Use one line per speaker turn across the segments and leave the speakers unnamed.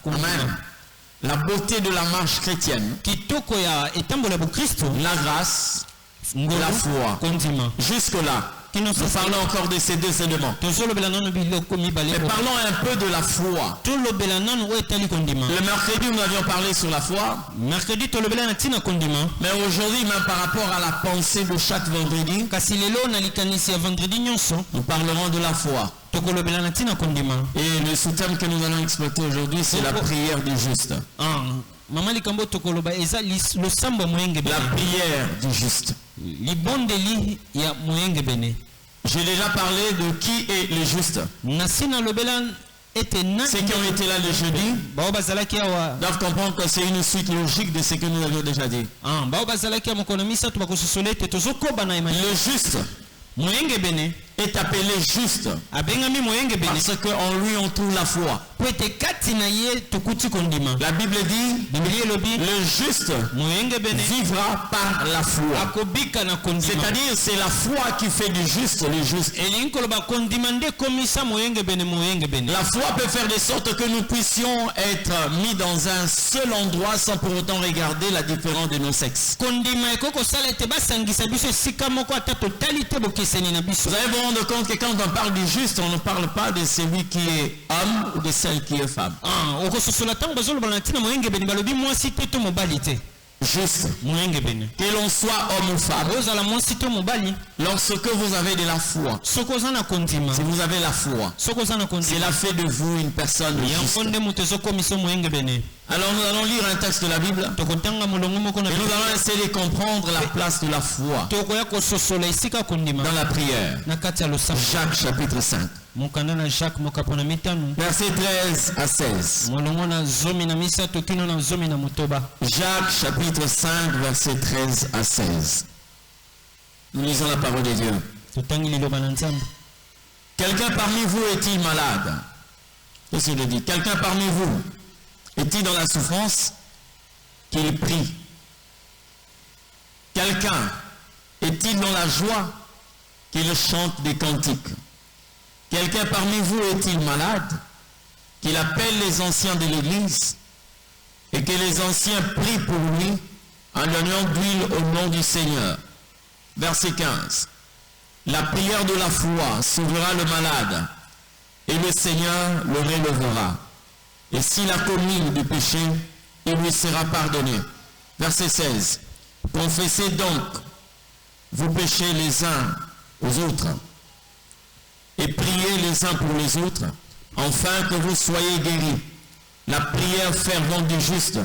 Amen. La beauté de la marche chrétienne, la grâce, la foi. Jusque-là, nous parlons encore de ces deux éléments. Mais parlons un peu de la foi. Le mercredi, nous avions parlé sur la foi. Mais aujourd'hui, même par rapport à la pensée de chaque vendredi, nous parlerons de la foi. Et le sous-thème que nous allons exploiter aujourd'hui, c'est la prière du juste. La prière du juste. J'ai déjà parlé de qui est le juste. Ceux qui ont été là le jeudi doivent comprendre que c'est une suite logique de ce que nous avions déjà dit. Le juste est appelé juste parce qu'en lui on trouve la foi. La Bible dit le juste vivra par la foi. C'est-à-dire c'est la foi qui fait du juste le juste. La foi peut faire de sorte que nous puissions être mis dans un seul endroit sans pour autant regarder la différence de nos sexes. Vous allez vous rendre compte que quand on parle du juste, on ne parle pas de celui qui est homme ou de celle qui est femme. Juste. Que l'on soit homme ou femme. Lorsque vous avez de la foi, si vous avez la foi, cela fait de vous une personne juste. Alors nous allons lire un texte de la Bible et nous allons essayer de comprendre la place de la foi dans la prière. Jacques chapitre 5. Verset 13 à 16. Jacques chapitre 5 verset 13 à 16. Nous lisons la parole de Dieu. Quelqu'un parmi vous est-il malade? Qu'est-ce qu'il dit? Quelqu'un parmi vous est-il dans la souffrance? Qu'il prie. Quelqu'un est-il dans la joie? Qu'il chante des cantiques. Quelqu'un parmi vous est-il malade? Qu'il appelle les anciens de l'église et que les anciens prient pour lui en donnant d'huile au nom du Seigneur. Verset 15. La prière de la foi sauvera le malade et le Seigneur le relèvera. Et s'il a commis du péché, il lui sera pardonné. Verset 16. Confessez donc vos péchés les uns aux autres et priez les uns pour les autres, afin que vous soyez guéris. La prière fervente du juste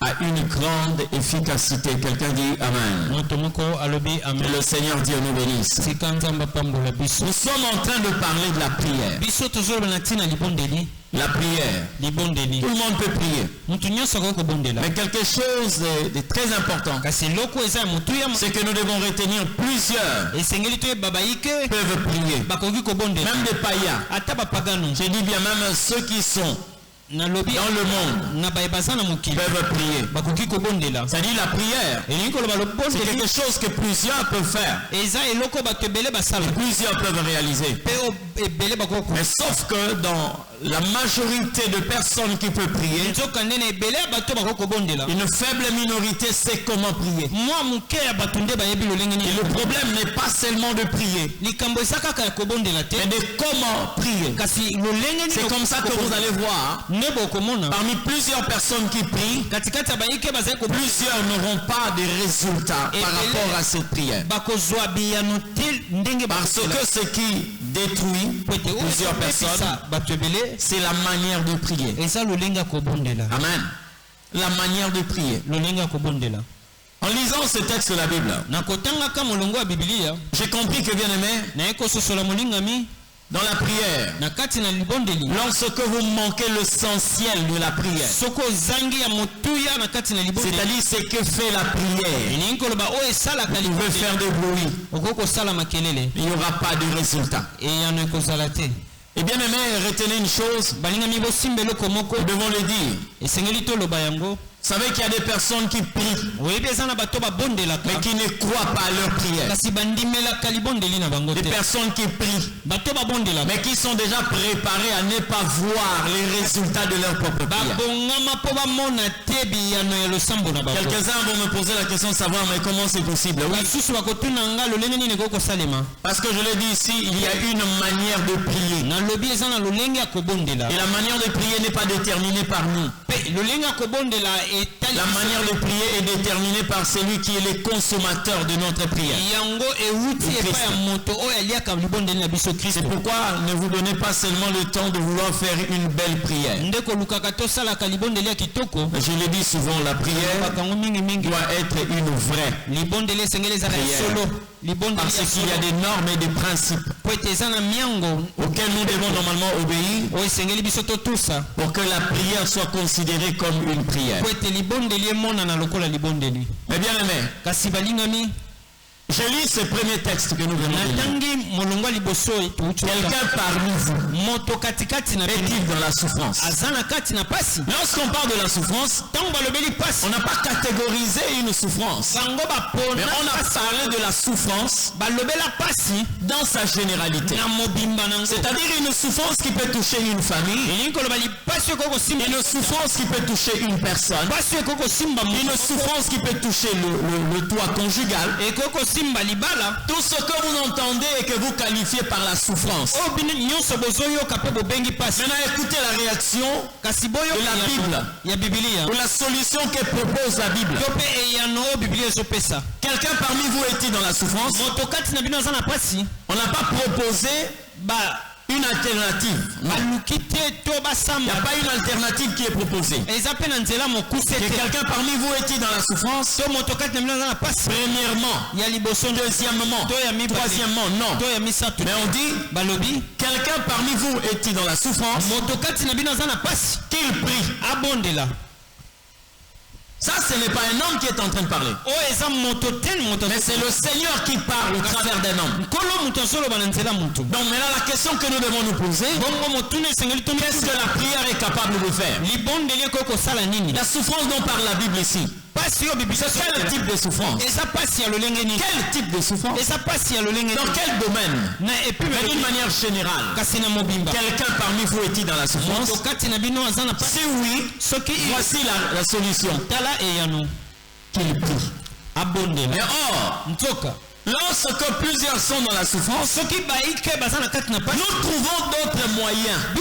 a une grande efficacité. Quelqu'un dit Amen. Que le Seigneur Dieu nous bénisse. Nous sommes en train de parler de la prière. La prière. Tout le monde peut prier. Mais quelque chose de très important, c'est que nous devons retenir plusieurs peuvent prier. Même des païens. Je dis bien même ceux qui sont dans le monde peuvent prier. C'est-à-dire la prière, c'est quelque chose que plusieurs peuvent faire et plusieurs peuvent réaliser. Mais sauf que dans la majorité de personnes qui peuvent prier, une faible minorité sait comment prier. Et le problème n'est pas seulement de prier, mais de comment prier. C'est comme ça que vous allez voir, parmi plusieurs personnes qui prient, plusieurs n'auront pas de résultats par rapport à cette prière. Parce que ce qui détruit plusieurs personnes, c'est la manière de prier. Amen. La manière de prier. En lisant ce texte de la Bible, j'ai compris que, bien aimé, dans la prière, lorsque vous manquez l'essentiel de la prière, c'est-à-dire ce que fait la prière, vous pouvez faire des bruits, il n'y aura pas de résultat. Et bien aimé, retenez une chose, nous devons le dire. Vous savez qu'il y a des personnes qui prient, mais qui ne croient pas à leur prière. Des personnes qui prient, mais qui sont déjà préparées à ne pas voir les résultats de leur propre prière. Quelques-uns vont me poser la question de savoir, mais comment c'est possible? Oui. Parce que je l'ai dit ici, il y a une manière de prier. Et la manière de prier n'est pas déterminée par nous. La manière de prier est déterminée par celui qui est le consommateur de notre prière. C'est pourquoi ne vous donnez pas seulement le temps de vouloir faire une belle prière. Je le dis souvent, la prière doit être une vraie prière. Parce qu'il y a des normes et des principes auxquels nous devons normalement obéir pour que la prière soit considérée comme une prière. Mais bien aimé, je lis ce premier texte que nous venons de lire. Quelqu'un parmi vous est-il dans la souffrance? Lorsqu'on parle de la souffrance, on n'a pas catégorisé une souffrance, mais on a parlé de la souffrance dans sa généralité. C'est-à-dire une souffrance qui peut toucher une famille, une souffrance qui peut toucher une personne, une souffrance qui peut toucher le toit conjugal. Tout ce que vous entendez et que vous qualifiez par la souffrance. Maintenant écoutez la réaction de la Bible, ou la solution que propose la Bible. Quelqu'un parmi vous est-il dans la souffrance? On n'a pas proposé une alternative. Non. Il n'y a pas une alternative qui est proposée. Que quelqu'un parmi vous est-il dans la souffrance? Premièrement, deuxièmement, troisièmement, non. Mais on dit, quelqu'un parmi vous est-il dans la souffrance? Qu'il prie. Ça, ce n'est pas un homme qui est en train de parler. Mais c'est le Seigneur qui parle au travers d'un homme. Donc maintenant, la question que nous devons nous poser, qu'est-ce que la prière est capable de faire? La souffrance dont parle la Bible ici, c'est quel type de souffrance? Quel type de souffrance? Dans quel domaine? Mais d'une manière générale, quelqu'un parmi vous est-il dans la souffrance? Si oui, voici la solution. Qu'il prie. Mais or, lorsque plusieurs sont dans la souffrance, nous trouvons d'autres moyens que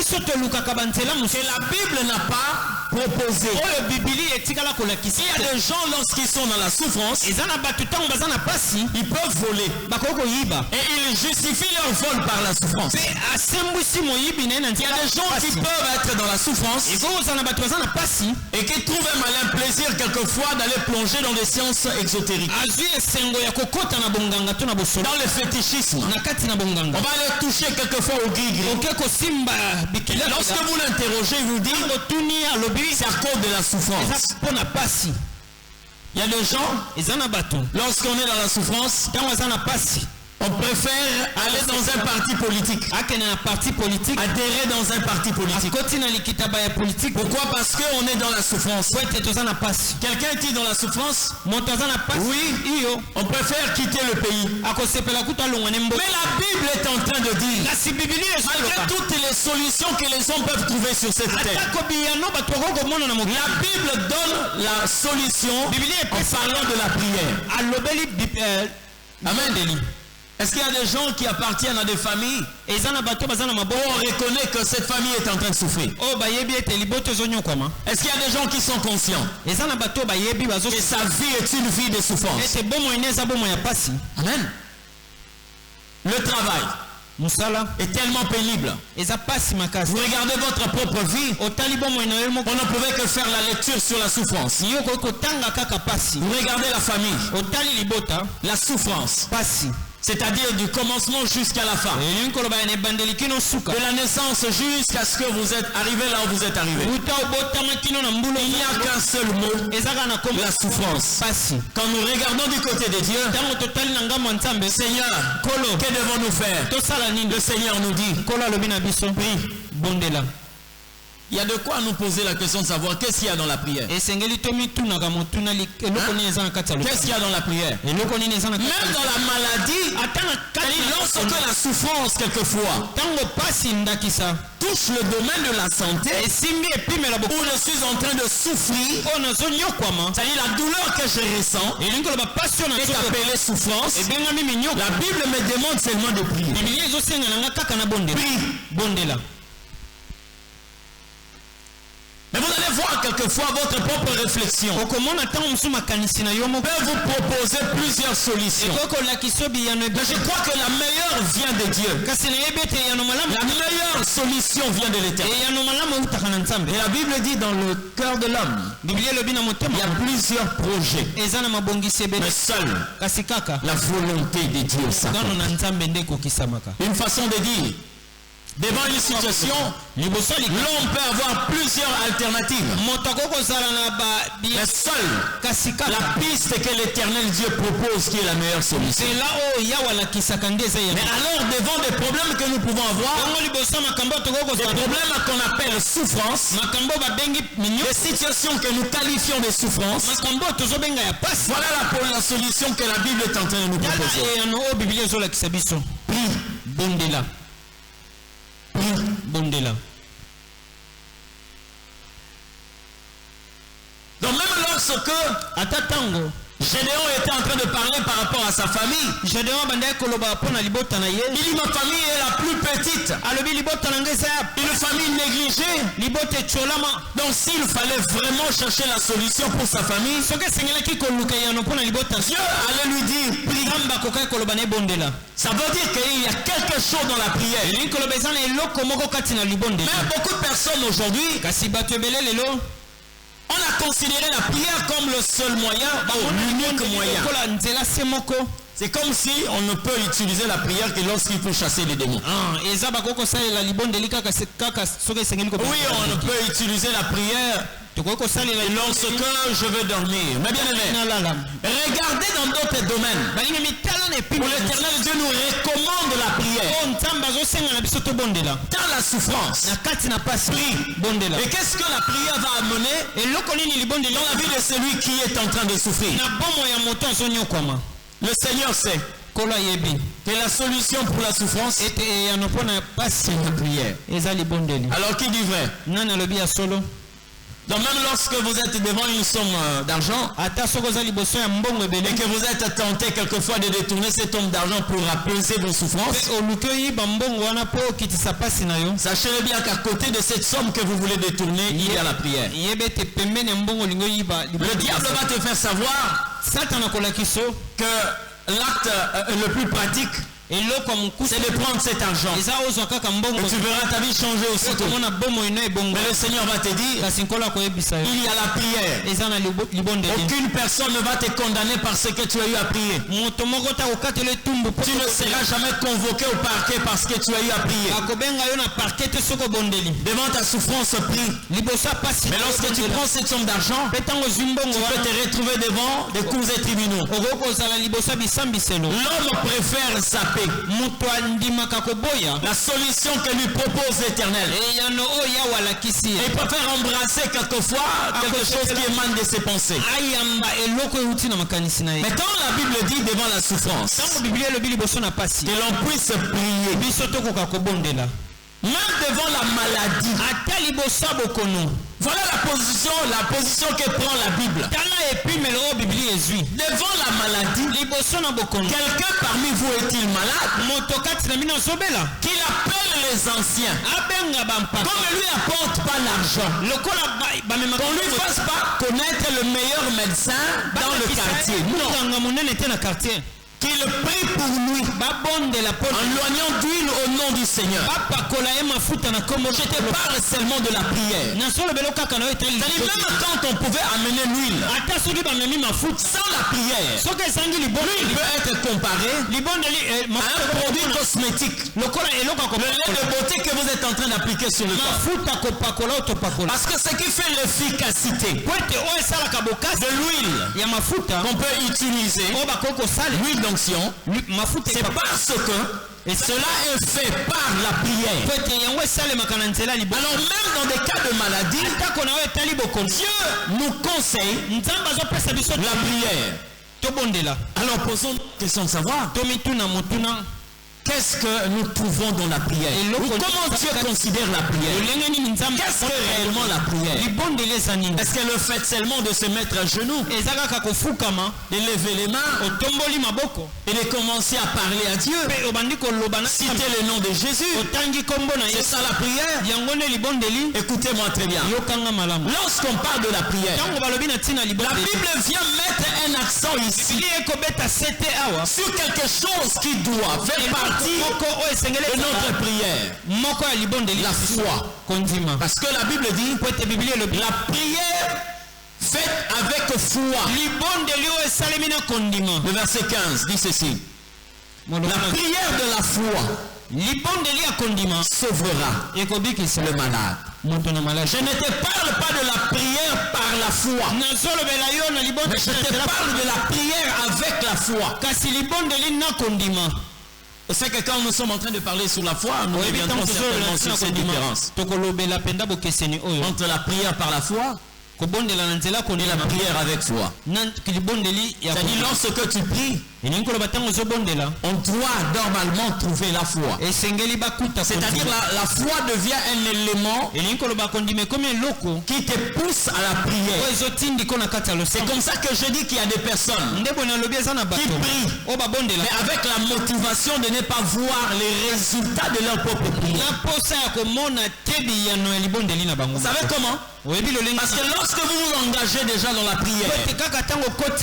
la Bible n'a pas proposé. Il y a des gens, lorsqu'ils sont dans la souffrance, ils peuvent voler. Et ils justifient leur vol par la souffrance. Il y a des gens qui peuvent être dans la souffrance et qui trouvent un malin plaisir quelquefois d'aller plonger dans des sciences exotériques. Dans le fétichisme, on va aller toucher quelquefois au gris-gris. Lorsque vous l'interrogez, il vous dit c'est à cause de la souffrance. Il y a des gens, lorsqu'on est dans la souffrance, on préfère aller dans un parti politique. Adhérer dans un parti politique. Pourquoi? Parce qu'on est dans la souffrance. Quelqu'un est-il dans la souffrance? Oui. On préfère quitter le pays. Mais la Bible est en train de dire, malgré toutes les solutions que les hommes peuvent trouver sur cette terre, la Bible donne la solution en parlant de la prière. Amen. Est-ce qu'il y a des gens qui appartiennent à des familles où on reconnaît que cette famille est en train de souffrir? Est-ce qu'il y a des gens qui sont conscients que sa vie est une vie de souffrance? Amen. Le travail est tellement pénible. Vous regardez votre propre vie, on ne pouvait que faire la lecture sur la souffrance. Vous regardez la famille, la souffrance. C'est-à-dire du commencement jusqu'à la fin. De la naissance jusqu'à ce que vous êtes arrivé là où vous êtes arrivé. Il n'y a qu'un seul mot, la souffrance. Quand nous regardons du côté de Dieu, Seigneur, que devons-nous faire? Le Seigneur nous dit, prie. Il y a de quoi nous poser la question de savoir qu'est-ce qu'il y a dans la prière. Qu'est-ce qu'il y a dans la prière? Même dans la maladie, lorsque la souffrance quelquefois touche le domaine de la santé, où je suis en train de souffrir, c'est-à-dire la douleur que je ressens est appelée souffrance. La Bible me demande seulement de prier. Prie. Mais vous allez voir quelquefois votre propre réflexion peut vous proposer plusieurs solutions. Mais je crois que la meilleure vient de Dieu. La meilleure solution vient de l'Éternel. Et la Bible dit dans le cœur de l'homme, il y a plusieurs projets. Mais seule la volonté de Dieu s'accomplit. Une façon de dire, devant une situation, l'homme peut avoir plusieurs alternatives. Mais seule la piste que l'Éternel Dieu propose qui est la meilleure solution. Mais alors devant des problèmes que nous pouvons avoir, des problèmes qu'on appelle souffrance, des situations que nous qualifions de souffrance, voilà la solution que la Bible est en train de nous proposer. Prie. Bondela. Donc même lorsque Gédéon était en train de parler par rapport à sa famille, il dit ma famille est la plus petite, une famille négligée. Donc s'il fallait vraiment chercher la solution pour sa famille, Dieu allait lui dire prie. Ça veut dire qu'il y a quelque chose dans la prière. Mais beaucoup de personnes aujourd'hui, on a considéré la prière comme le seul moyen, l'unique moyen. C'est comme si on ne peut utiliser la prière que lorsqu'il faut chasser les démons. Oui, on ne peut utiliser la prière lorsque je veux dormir. Mais bien aimé, regardez dans d'autres domaines où l'Éternel Dieu nous recommande la prière. Dans la souffrance, prie. Et qu'est-ce que la prière va amener dans la vie de celui qui est en train de souffrir? Le Seigneur sait que la solution pour la souffrance, c'est la prière. Alors qui dit vrai? Donc même lorsque vous êtes devant une somme d'argent et que vous êtes tenté quelquefois de détourner cette somme d'argent pour apaiser vos souffrances, sachez bien qu'à côté de cette somme que vous voulez détourner, il y a la prière. Le diable va te faire savoir que l'acte le plus pratique, c'est de prendre cet argent et tu verras ta vie changer aussitôt. Mais le Seigneur va te dire, il y a la prière. Aucune personne ne va te condamner parce que tu as eu à prier. Tu ne seras jamais convoqué au parquet parce que tu as eu à prier. Devant ta souffrance, prie. Mais lorsque tu prends cette somme d'argent, tu peux te retrouver devant des cours et tribunaux. L'homme préfère s'appeler la solution que lui propose l'Éternel. Il préfère embrasser quelquefois quelque chose qui émane de ses pensées. Mais quand la Bible dit devant la souffrance que l'on puisse prier, même devant la maladie, voilà la position que prend la Bible. Devant la maladie, quelqu'un parmi vous est-il malade? Qu'il appelle les anciens. Qu'on ne lui apporte pas l'argent. Qu'on ne lui fasse pas connaître le meilleur médecin dans le quartier. Non. Qu'il prie pour lui en loignant d'huile au nom du Seigneur. Je te parle seulement de la prière. C'est-à-dire même quand on pouvait amener l'huile sans la prière, l'huile peut être comparée à un produit cosmétique. Le lait de beauté que vous êtes en train d'appliquer sur le corps. Parce que ce qui fait l'efficacité de l'huile qu'on peut utiliser, l'huile d'onction, c'est parce que Et cela est fait par la prière. Alors même dans des cas de maladie, Dieu nous conseille la prière. Alors posons une question de savoir. Qu'est-ce que nous trouvons dans la prière? Comment Dieu considère la prière? Qu'est-ce que réellement la prière? Est-ce que le fait seulement de se mettre à genoux, de lever les mains et de commencer à parler à Dieu, citer le nom de Jésus, c'est ça la prière? Écoutez-moi très bien. Lorsqu'on parle de la prière, la Bible vient mettre un accent ici sur quelque chose qui doit faire partie de notre prière, la foi. Parce que la Bible dit la prière faite avec foi. Le verset 15 dit ceci: la prière de la foi sauvera le malade. Je ne te parle pas de la prière par la foi, mais je te parle de la prière avec la foi. Et c'est que quand nous sommes en train de parler sur la foi, nous reviendrons certainement sur cette différence entre la prière par la foi et la prière avec foi. C'est-à-dire lorsque tu pries, on doit normalement trouver la foi. C'est-à-dire la foi devient un élément qui te pousse à la prière. C'est comme ça que je dis qu'il y a des personnes qui prient, mais avec la motivation de ne pas voir les résultats de leur propre prière. Vous savez comment? Parce que lorsque vous vous engagez déjà dans la prière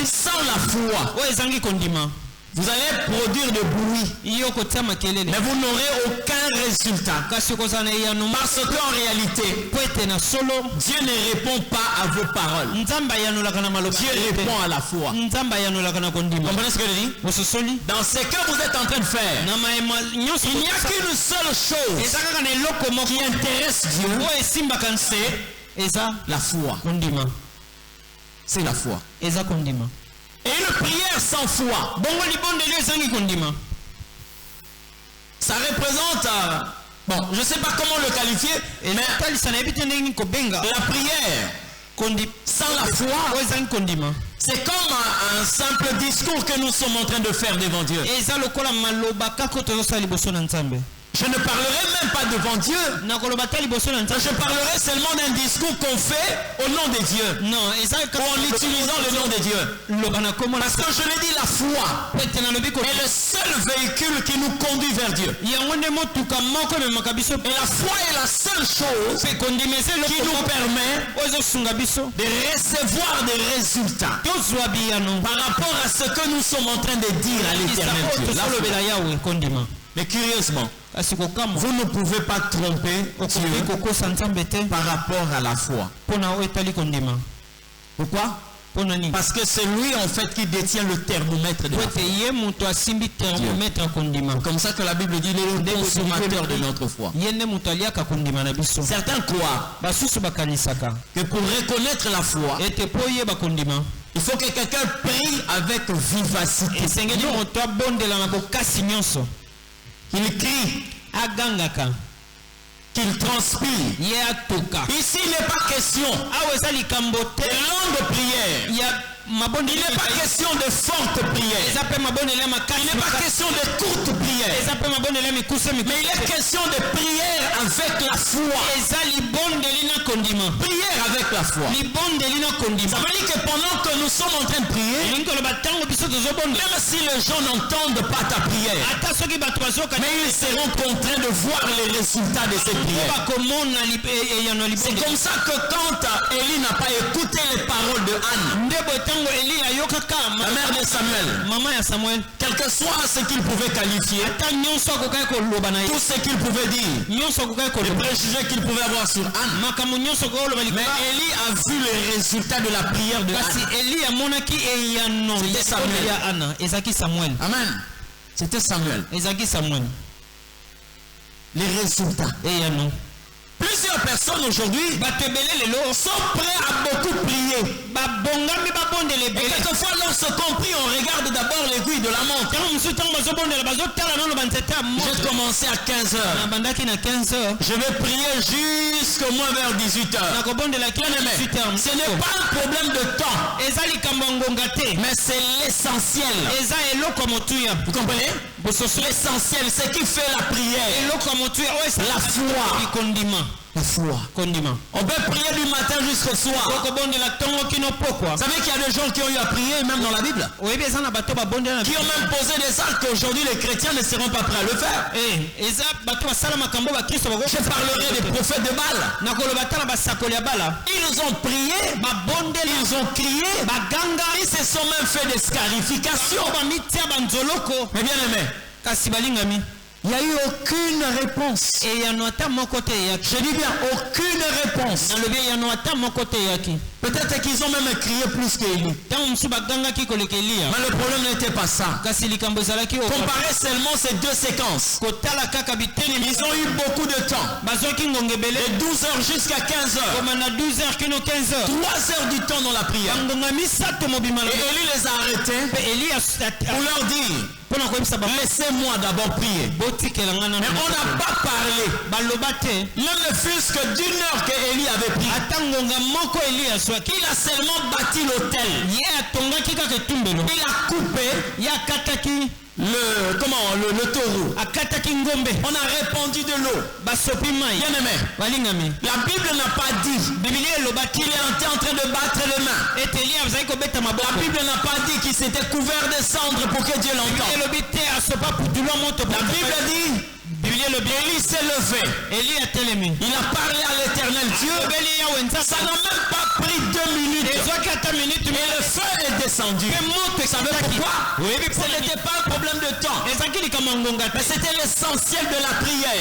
sans la foi, vous allez produire de bruit, mais vous n'aurez aucun résultat. Parce qu'en réalité, Dieu ne répond pas à vos paroles. Dieu répond à la foi. Vous comprenez ce que je dis? Dans ce que vous êtes en train de faire, il n'y a qu'une seule chose qui intéresse Dieu, c'est la foi. C'est la foi. Et une prière sans foi, ça représente, bon, je ne sais pas comment le qualifier, mais la prière sans la foi, c'est comme un simple discours que nous sommes en train de faire devant Dieu. Je ne parlerai même pas devant Dieu. Je parlerai seulement d'un discours qu'on fait au nom de Dieu. Ou en utilisant le nom de Dieu. Parce que je l'ai dit, la foi est le seul véhicule qui nous conduit vers Dieu. Et la foi est la seule chose qui nous permet de recevoir des résultats par rapport à ce que nous sommes en train de dire à l'Éternel Dieu. Mais curieusement, vous ne pouvez pas tromper Dieu par rapport à la foi. Pourquoi? Parce que c'est lui en fait qui détient le thermomètre de la foi. Comme ça que la Bible dit, il est le consommateur de notre foi. Certains croient que pour reconnaître la foi, il faut que quelqu'un prie avec vivacité. Il crie, qu'il transpire. Ici, il n'est pas question de longue prière. Il n'est pas question de forte prière. Il n'est pas question de courte prière. Mais il est question de prière avec la foi. Prière avec la foi. Ça veut dire que pendant que nous sommes en train de prier, même si les gens n'entendent pas ta prière, mais ils seront contraints de voir les résultats de cette prière. C'est comme ça que quand Élie n'a pas écouté les paroles de Anne, la mère de Samuel, quel que soit ce qu'il pouvait qualifier, tout ce qu'il pouvait dire, les préjugés qu'il pouvait avoir sur Anne, mais Élie a vu les résultats de la prière de Anne. C'était Samuel. Amen. C'était Samuel. Les résultats. Plusieurs personnes aujourd'hui sont prêts à beaucoup prier. Et quelquefois, lorsque se compris, on regarde d'abord l'aiguille de la montre. J'ai commencé à 15h. Je vais prier jusqu'au moins vers 18h. Ce n'est pas un problème de temps, mais c'est l'essentiel. Vous comprenez? L'essentiel, c'est qui fait la prière. La foi. La foi. On peut prier du matin jusqu'au soir. Vous savez qu'il y a des gens qui ont eu à prier même dans la Bible, qui ont même posé des actes qu'aujourd'hui les chrétiens ne seront pas prêts à le faire. Je parlerai des prophètes de Baal. Ils ont prié, ils ont crié, ils se sont même fait des scarifications. Mais bien aimé, il n'y a eu aucune réponse. Je dis bien aucune réponse. Peut-être qu'ils ont même crié plus qu'Élie. Mais le problème n'était pas ça. Comparez seulement ces deux séquences. Ils ont eu beaucoup de temps. De 12h jusqu'à 15h. 3 heures du temps dans la prière. Et Élie les a arrêtés pour leur dire: laissez-moi d'abord prier. Mais on n'a pas parlé. Même ne fût-ce que d'une heure que Élie avait prié. Il a seulement bâti l'autel. Il a coupé le taureau. On a répandu de l'eau. Bien aimé, la Bible n'a pas dit qu'il était en train de battre les mains. La Bible n'a pas dit qu'il s'était couvert de cendres pour que Dieu l'entende. La Bible dit Élie s'est levé. Il a parlé à l'éternel Dieu. Ça n'a même pas pris 2 minutes. Et le feu est descendu. Vous savez pourquoi? Ce n'était pas un problème de temps, mais c'était l'essentiel de la prière.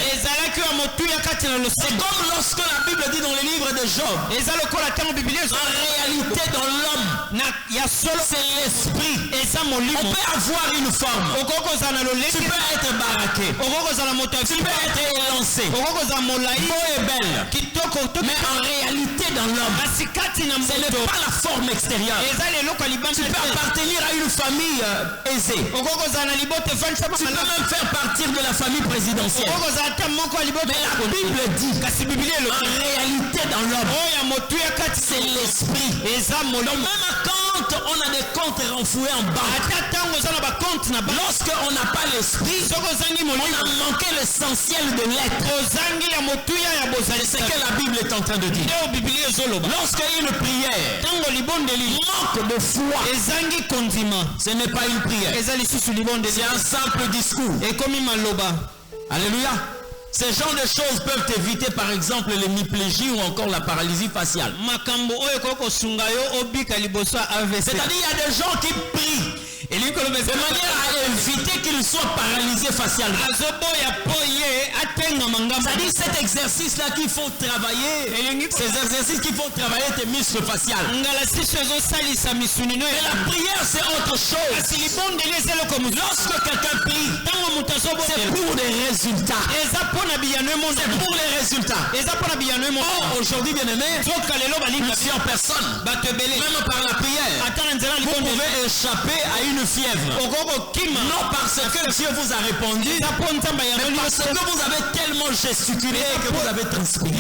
C'est comme lorsque la Bible dit dans le livre de Job, en réalité dans l'homme, c'est l'esprit. On peut avoir une forme. Tu peux être baraqué. Tu peux être élancé. Beau et belle. Mais en réalité dans l'homme, ce n'est pas la forme extérieure. Tu peux appartenir à une famille aisée. Tu peux même faire partir de la famille présidentielle. Mais la Bible dit, en réalité dans l'homme, c'est l'esprit. Donc même quand on a des comptes renfloués en banque, lorsqu'on n'a pas l'esprit, on a manqué l'essentiel de l'être. C'est ce que la Bible est en train de dire. Lorsqu'une prière manque de foi, ce n'est pas une prière, c'est un simple discours. Alléluia. Ces genres de choses peuvent éviter par exemple l'hémiplégie ou encore la paralysie faciale. C'est-à-dire il y a des gens qui prient de manière à éviter qu'ils soient paralysés facialement. C'est-à-dire cet exercice-là qu'il faut travailler, ces exercices qu'il faut travailler tes muscles faciales. Mais la prière c'est autre chose. Lorsque quelqu'un prie, c'est pour des résultats. C'est pour les résultats. Or, aujourd'hui, bien aimé, plusieurs personnes, même par la prière, vous pouvez échapper à une fièvre. Non parce que Dieu vous a répondu, mais parce que vous avez tellement gesticulé que vous avez transpiré.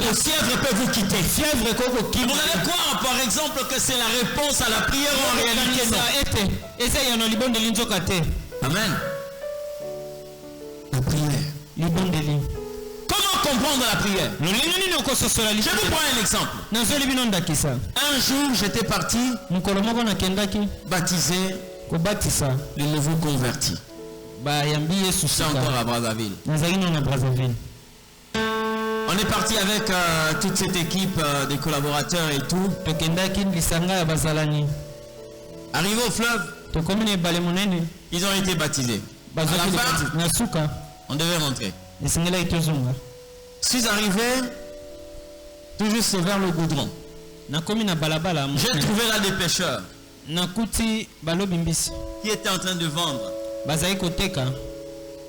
La fièvre peut vous quitter. Vous allez croire par exemple que c'est la réponse à la prière, en réalité non. Amen. La prière. Comment comprendre la prière? Je vous prends un exemple. Un jour, j'étais parti baptiser les nouveaux convertis. C'est encore à Brazzaville. On est parti avec toute cette équipe des collaborateurs et tout. Arrivé au fleuve, ils ont été baptisés. À la fin, on devait rentrer. Je suis arrivé tout juste vers le goudron. J'ai trouvé là des pêcheurs qui étaient en train de vendre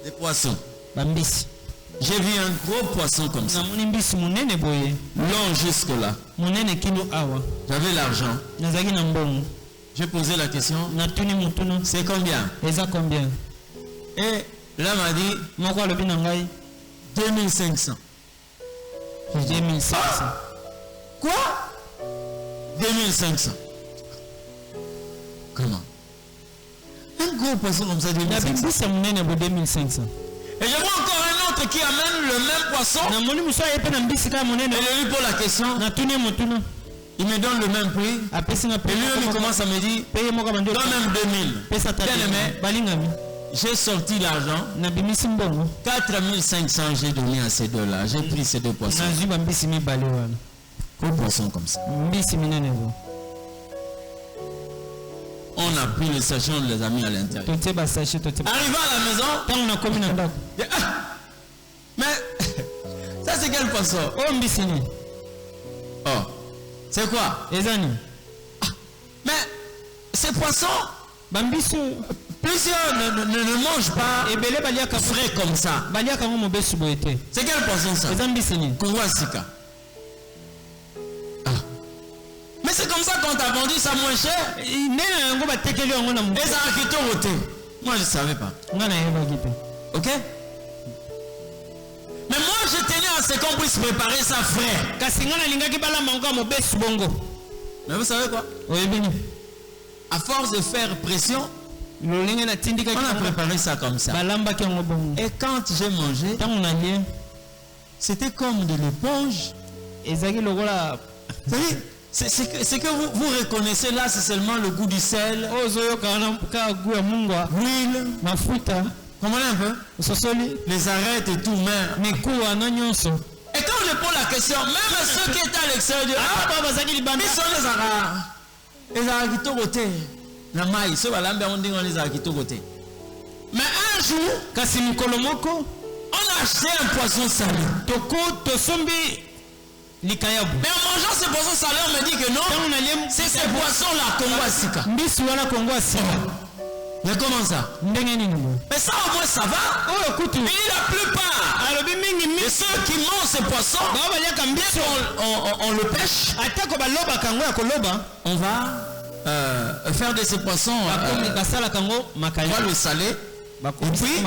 des poissons. J'ai vu un gros poisson comme ça, long jusque là. J'avais l'argent. J'ai posé la question. C'est combien?
Combien?
Et là m'a dit 2500.
2500.
Quoi? 2500. Comment? Un gros poisson comme ça,
2500.
Et je vois encore un autre qui amène le même poisson. Et je lui pose la question. Il me donne le même prix. Et lui, il commence à me dire, donne même 2000. Bien aimé, j'ai sorti l'argent. 4500 j'ai donné à ces deux-là. J'ai pris ces deux poissons. Gros poisson comme ça. On a pris le sachet, on les a mis à l'intérieur. Arrivé à la maison. Mais ça c'est quel poisson? Oh, c'est quoi? Mais ces poissons, plusieurs ne mangent pas frais comme ça. C'est quel poisson ça? Kongwasika. Mais c'est comme ça qu'on t'a vendu ça moins cher. Et ça a quitté au thé. Moi je ne savais pas. Ok? Mais moi je tenais à ce qu'on puisse préparer ça frais. Mais vous savez quoi? À force de faire pression, on a préparé ça comme ça. Et quand j'ai mangé, c'était comme de l'éponge. C'est que vous reconnaissez là, c'est seulement le goût du sel, l'huile, comprenez un peu? Les arêtes et tout, mais. Et quand je pose la question, même ceux qui étaient à l'extérieur, ils sont les arêtes qui sont côté. La maille, ceux qui ont les arêtes qui sont côté. Mais un jour, on a acheté un poisson salé. Mais en mangeant ces poissons salés, on me dit que non, c'est ces poissons-là, Kongwasika. Mais comment ça? Mais ça au moins ça va. Et la plupart de ceux qui mangent ces poissons, on le pêche. On va faire de ces poissons, on va le saler. Et puis,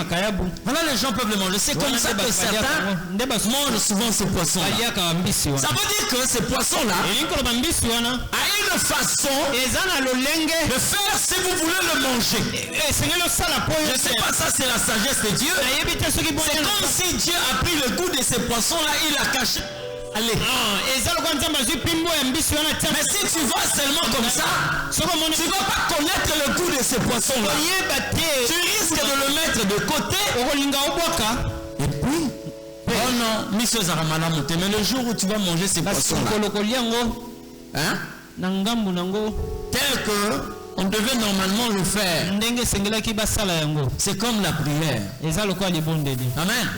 voilà, les gens peuvent le manger. C'est comme ça que certains mangent souvent ces poissons-là. Ça veut dire que ces poissons-là a une façon de faire si vous voulez le manger. Je ne sais pas, ça c'est la sagesse de Dieu. C'est comme si Dieu a pris le goût de ces poissons-là, il l'a caché. Allez. Mais si tu vas seulement comme ça, tu ne vas pas connaître le goût de ces poissons-là. Tu risques de le mettre de côté. Et puis, oh non, monsieur Zaramalamoute, mais le jour où tu vas manger ces poissons-là, hein? Tel que on devait normalement le faire. C'est comme la prière. Amen.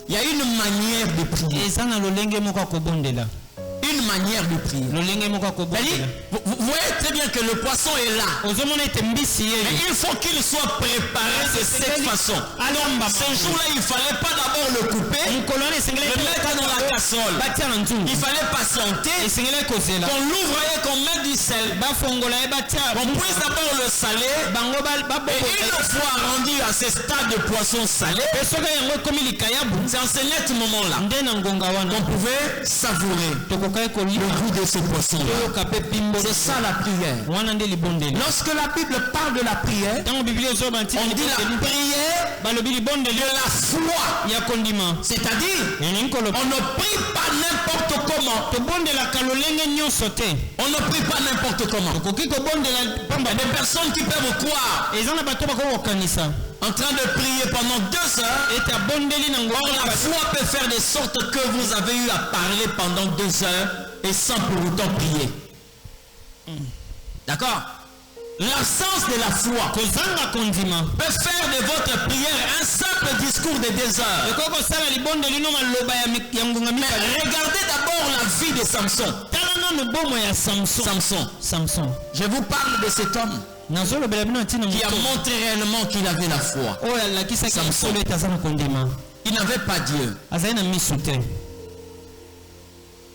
Il y a une manière de prier. Une manière de prier. Vous voyez très bien que le poisson est là. Mais il faut qu'il soit préparé de cette façon. Alors, ce jour-là, il ne fallait pas d'abord le couper, le mettre dans la casserole. Il fallait patienter, qu'on l'ouvre et qu'on mette du sel. On puisse d'abord le saler. Et une fois rendu à ce stade de poisson salé, c'est en ce net moment-là qu'on pouvait savourer le goût de ce poisson-là. C'est ça la prière. Lorsque la Bible parle de la prière, on dit la prière de la foi. C'est-à-dire, on ne prie pas n'importe comment. On ne prie pas n'importe comment. Il y a des personnes qui peuvent croire en train de prier pendant 2 heures. Or, la foi peut faire de sorte que vous avez eu à parler pendant 2 heures et sans pour autant prier. D'accord? L'absence de la foi peut faire de votre prière un simple discours de 2 heures. Mais regardez d'abord la vie de Samson. Samson. Je vous parle de cet homme qui a montré réellement qu'il avait la foi. Il n'avait pas Dieu.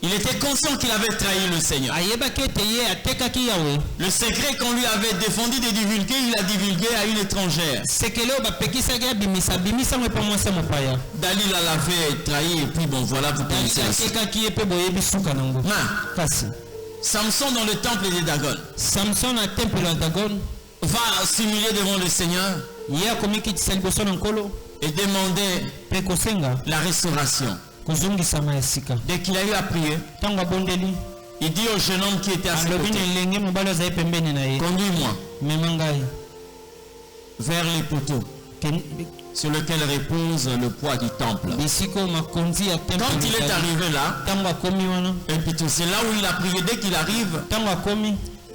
Il était conscient qu'il avait trahi le Seigneur. Le secret qu'on lui avait défendu de divulguer, il a divulgué à une étrangère. Dalila l'avait trahi et puis bon voilà, vous connaissez la suite. Samson dans le temple de Dagon va simuler devant le Seigneur et demander la restauration. Dès qu'il a eu à prier, il dit au jeune homme qui était à ses côtés, conduis-moi vers les poteaux sur lesquels repose le poids du temple. Quand il est arrivé là, et puis c'est là où il a prié. Dès qu'il arrive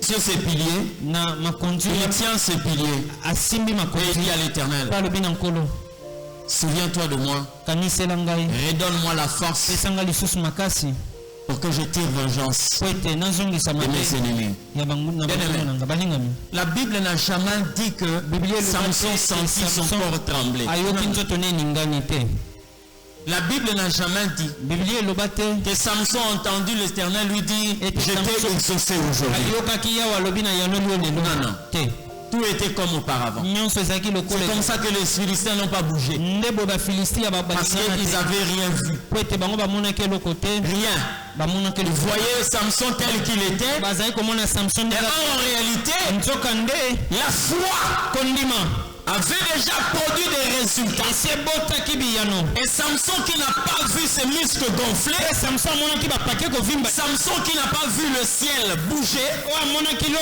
sur ses piliers, il tient ses piliers et il dit à l'Éternel, souviens-toi de moi, redonne-moi la force pour que je tire vengeance de mes ennemis. La Bible n'a jamais dit que Samson sentit son corps trembler. La Bible n'a jamais dit que Samson a entendu l'Éternel lui dire, je t'ai exaucé aujourd'hui. Non, non. Tout était comme auparavant. C'est comme ça que les Philistins n'ont pas bougé. Parce qu'ils n'avaient rien vu. Rien. Ils voyaient Samson tel qu'il était. Et en réalité, la foi avait déjà produit des résultats. Et Samson qui n'a pas vu ses muscles gonfler, Samson qui n'a pas vu le ciel bouger, il a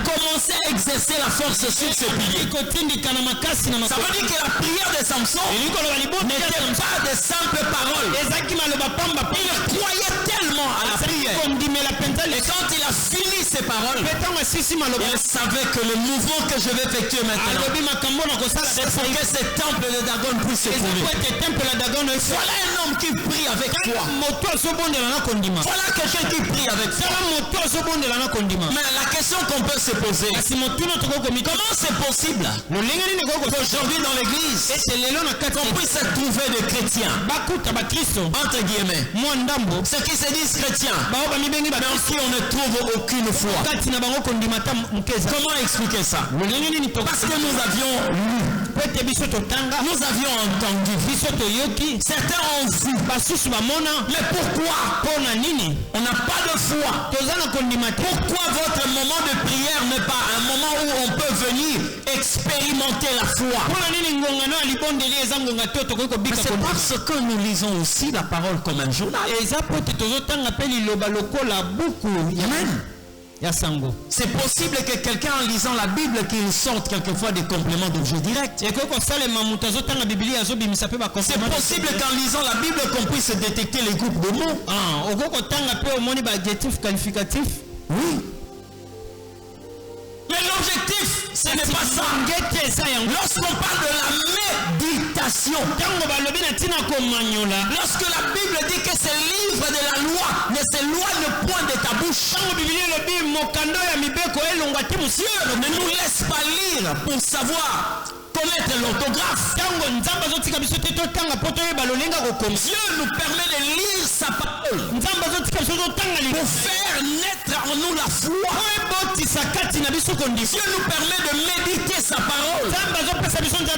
commencé à exercer la force sur ses piliers. Ça veut dire que la prière de Samson n'était pas de simples paroles. Il croyait tellement à la prière. Et quand il a fini ses paroles, il savait que le mouvement que je vais effectuer maintenant, c'est pour que ce temple de Dagon puisse se trouver. Voilà un homme qui prie avec toi. Voilà quelqu'un qui prie avec toi. Mais la question qu'on peut se poser, comment c'est possible qu'aujourd'hui dans l'église qu'on puisse trouver des chrétiens, entre guillemets, ceux qui se disent chrétiens, mais en qui on ne trouve aucune foi? Comment expliquer ça? Parce que nous avions lu, nous avions entendu, certains ont vu, mais pourquoi on n'a pas de foi? Pourquoi votre moment de prière n'est pas un moment où on peut venir expérimenter la foi? C'est parce que nous lisons aussi la parole comme un journal. Amen. C'est possible que quelqu'un en lisant la Bible qu'il sorte quelquefois des compléments d'objet direct. C'est possible qu'en lisant la Bible qu'on puisse détecter les groupes de mots. Oui. Mais l'objectif, ce n'est pas ça. Lorsqu'on parle de la méditation, lorsque la Bible dit que ce livre de la loi ne s'éloigne point de ta bouche, ne nous laisse pas lire pour savoir connaître l'orthographe. Dieu nous permet de lire sa parole pour faire naître en nous la foi. Dieu nous permet de méditer sa parole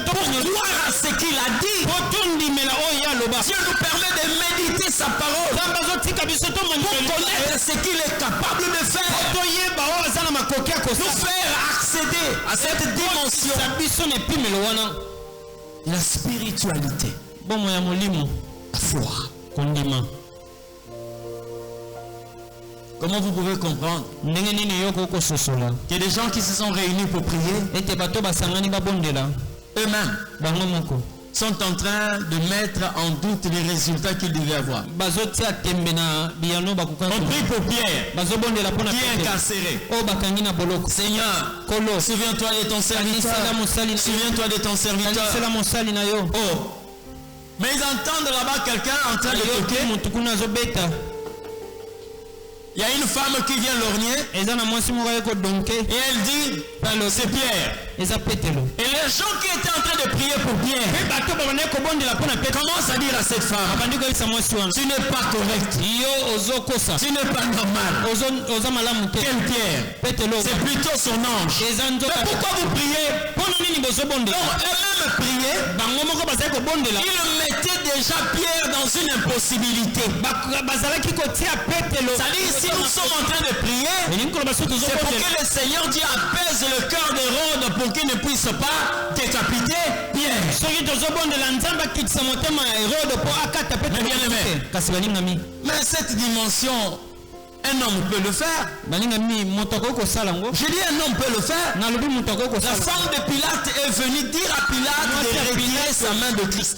pour croire à ce qu'il a dit. Dieu nous permet de méditer sa parole pour connaître ce qu'il est capable de faire, nous faire accéder à cette dimension de la spiritualité, la foi. Comment vous pouvez comprendre que des gens qui se sont réunis pour prier, eux-mêmes sont en train de mettre en doute les résultats qu'ils devaient avoir. On prie pour Pierre, qui est incarcéré. Seigneur, souviens-toi de ton serviteur. Souviens-toi de ton serviteur. Oh. Mais ils entendent là-bas quelqu'un en train de toquer. Il y a une femme qui vient lorgner et elle dit, c'est Pierre.
eza Petelo.
Et les gens qui étaient en train de prier pour Pierre commencent à dire à cette femme, tu n'es pas correct, tu n'es pas normal. Quel Pierre? C'est plutôt son ange. Mais pourquoi vous priez? Donc eux-mêmes priaient. Ils mettaient déjà Pierre dans une impossibilité. C'est-à-dire, si nous sommes en train de prier, c'est pour que le Seigneur Dieu apaise le cœur d'Hérode pour qu'il ne puisse pas décapiter Pierre. Mais cette dimension, un homme peut le faire. Je dis un homme peut le faire. La femme de Pilate est venue dire à Pilate de retirer sa main de Christ.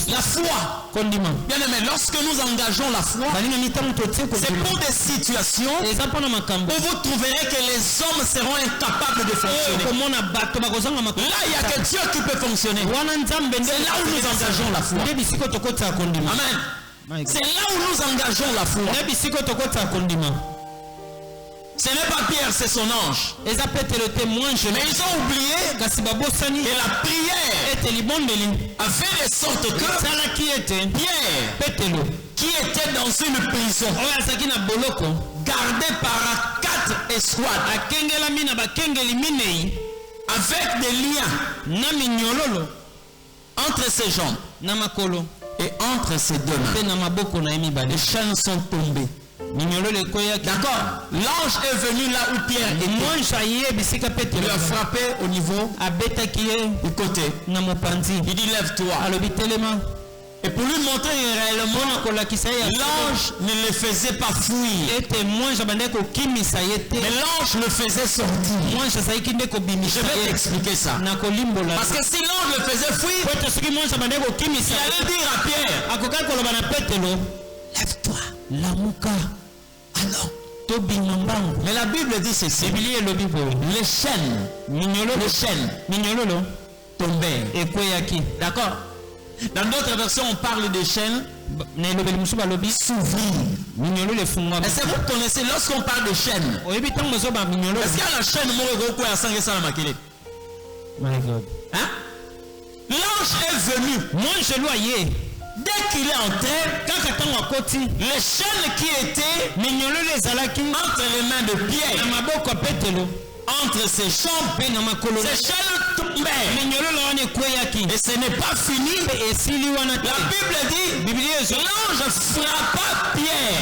La foi. Bien aimé, lorsque nous engageons la foi, c'est pour des situations où vous trouverez que les hommes seront incapables de fonctionner. Là, il y a que Dieu qui peut fonctionner. C'est là où nous engageons la foi. Amen. C'est là où nous engageons la foi. Ce n'est pas Pierre, c'est son ange. Mais ils ont oublié que la prière a fait de sorte que Pierre, qui était dans une prison, gardé par 4 escouades, avec des liens entre ses jambes et entre ses deux mains, les chaînes sont tombées. D'accord. L'ange est venu là où Pierre était. Il a frappé au niveau du côté. Il dit lève-toi. Et pour lui montrer réellement, l'ange ne le faisait pas fuir. Mais l'ange le faisait sortir. Je vais t'expliquer ça. Parce que si l'ange le faisait fuir, il allait dire à Pierre, lève-toi. Alors, mais la Bible dit ceci. Les chaînes tombaient. D'accord. Dans d'autres versions, on parle des chaînes s'ouvrir. Est-ce que vous connaissez lorsqu'on parle de chaînes? Est-ce qu'il y a la chaîne hein? L'ange est venu. Dès qu'il est entré, les chaînes qui étaient entre les mains de Pierre, entre ses jambes, ces chaînes tombaient. Et ce n'est pas fini. La Bible dit, l'ange frappa Pierre.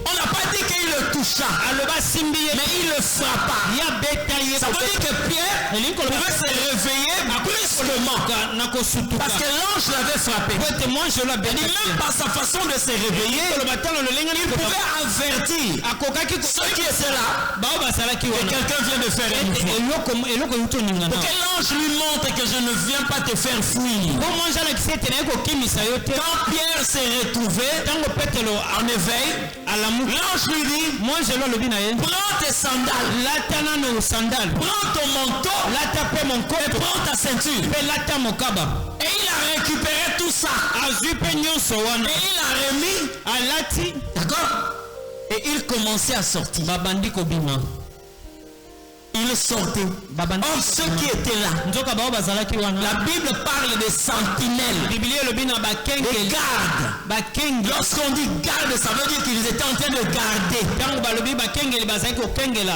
On n'a pas dit qu'il le toucha, mais il le frappa. Ça veut dire que Pierre pouvait se réveiller brusquement parce que l'ange l'avait frappé. Et même par sa façon de se réveiller, il pouvait avertir ceux qui étaient là que quelqu'un vient de faire un mouvement. Pour que l'ange lui montre que je ne viens pas te faire fuir. Quand Pierre s'est retrouvé en éveil, l'ange lui dit, prends tes sandales, prends ton manteau et prends ta ceinture. Et il a récupéré tout ça. Et il a remis. D'accord. Et il commençait à sortir. Il sortait. Or, ceux qui étaient là, la Bible parle des sentinelles, des gardes. Lorsqu'on dit garde, ça veut dire qu'ils étaient en train de garder.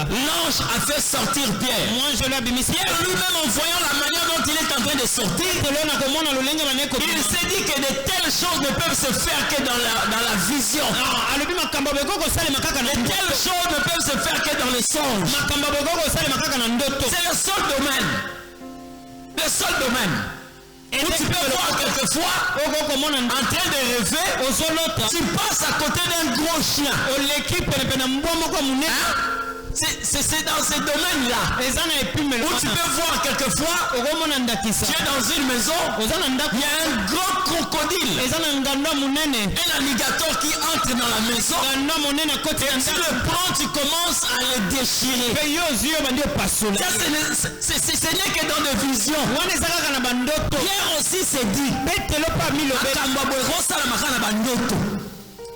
L'ange a fait sortir Pierre. Pierre lui-même, en voyant la manière dont il est en train de sortir, il s'est dit que de telles choses ne peuvent se faire que dans la vision. De telles choses ne peuvent se faire que dans les songes. C'est le seul domaine. Où tu peux voir quelquefois en train de rêver, tu passes à côté d'un gros chien. C'est dans ces domaines-là où tu peux voir quelquefois, tu es dans une maison, il y a un gros crocodile, un alligator qui entre dans la maison, et tu le prends, tu commences à le déchirer. Ça, ce n'est que dans des visions. Pierre aussi s'est dit,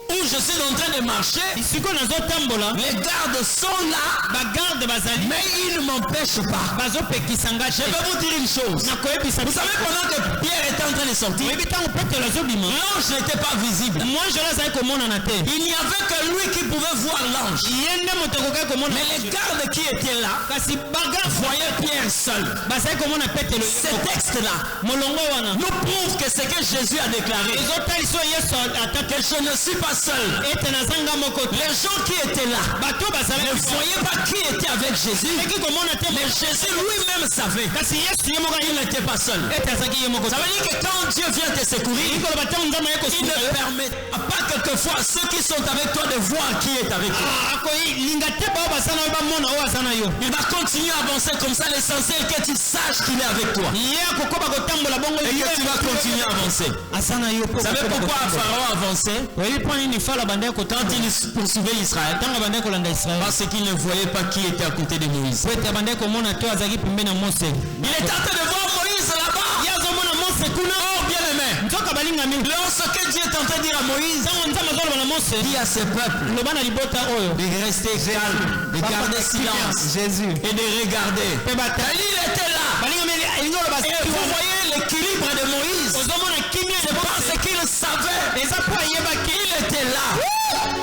où je suis en train de marcher,
Isiko nazotambola.
les gardes sont là,
Bagarde bazali.
mais ils ne m'empêchent pas.
Bazopekisanga
Je
te.
vais vous dire une chose.
Nakoyebisa.
Vous savez, pendant que Pierre était en train de sortir,
Oyebi tango Petelo azobima.
l'ange n'était pas visible.
Moi je lazali komona na te.
Il n'y avait que lui qui pouvait voir l'ange.
Yende moto kokai komona.
Mais les gardes qui étaient là
Kasi bagarde
voyaient Pierre seul.
bazali komona Petelo.
Ce texte-là
Molongo wana.
nous prouve que ce que Jésus a déclaré,
Ezotaliso Yesu atata.
que je ne suis pas seul.
Ete nazanga moko.
Les gens qui étaient là
Bato bazali.
ne voyaient pas qui était avec Jésus.
Eki komona te.
Mais Jésus lui-même savait
Kasi Yesu ye moko
qu'il n'était pas seul.
ete azaki ye moko.
Ça veut dire que quand Dieu vient te secourir,
Iko loba tango nzama ye
il
kosuka
ne
yo.
permet pas quelquefois ceux qui sont avec toi de voir qui est avec toi.
Akoyi linga te bao basana yo bamona oyo aza na yo.
Il va continuer à avancer comme ça. L'essentiel est que tu saches qu'il est avec toi.
Ye akokoba kotambola bongo
Et que tu vas continuer à avancer.
aza na yo.
Vous savez pourquoi Pharaon avançait
Oyebi mpo nini fala bandai
quand
kotanga
il poursuivait Israël?
ntango bandai kolanda Israel.
Parce qu'il ne voyait pas qui était à côté de Moïse.
Po ete bandai komona to azalaki pembeni na Mose.
Il est en train de voir Moïse là-bas.
Ye azomona Mose kuna.
Oh, bien aimé.
Nzoka balingami.
Lorsque Dieu est en train de dire à Moïse,
Ntango nzambe azoloba na Mose.
dis à ce peuple
Loba na libota oyo.
de rester calme, de garder silence
Jésus.
et de regarder.
Pe bata.
Il était là.
Balingami elingi oloba
Et vous voyez l'équilibre de Moïse.
ozomona kimia
C'est parce qu'il savait.
eza po ayebaki.
Il était là.